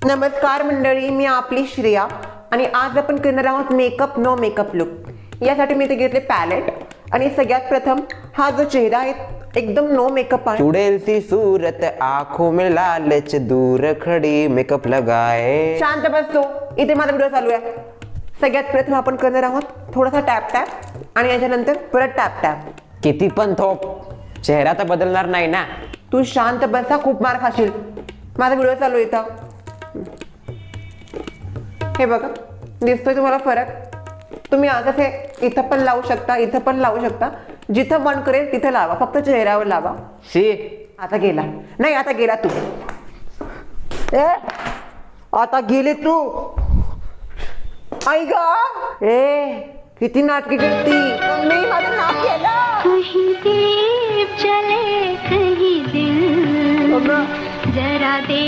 नमस्कार मंडळी, मी आपली श्रेया आणि आज आपण करणार आहोत मेकअप नो मेकअप लुक। यासाठी मी इथे घेतले पॅलेट आणि सगळ्यात प्रथम हा जो चेहरा आहे एकदम नो मेकअप आहे। चुड़ैल सी सूरत आंखों में लालच दूर खड़ी मेकअप लगाए। शांत बसतो, इथे माझा व्हिडिओ चालू आहे। सगळ्यात प्रथम आपण करणार आहोत थोडासा टॅप टॅप आणि याच्यानंतर परत टॅप टॅप। किती पण थोप, चेहरा तर बदलणार नाही ना। तू शांत बसा, खूप मार खाशील। माझा व्हिडिओ चालू आहे इथं, हे बघा दिसतोय तुम्हाला फरक? तुम्ही असं हे इथं पण लावू शकता, इथं पण लावू शकता, जिथं मन करेल तिथं लावा, फक्त चेहऱ्यावर लावा। आता गेला नाही, आता गेला तू। आता गेले तू। आई ग, किती नाटकी करती। मी माझं नाक केलं। कहीं दीप जले कहीं दिल जरा दे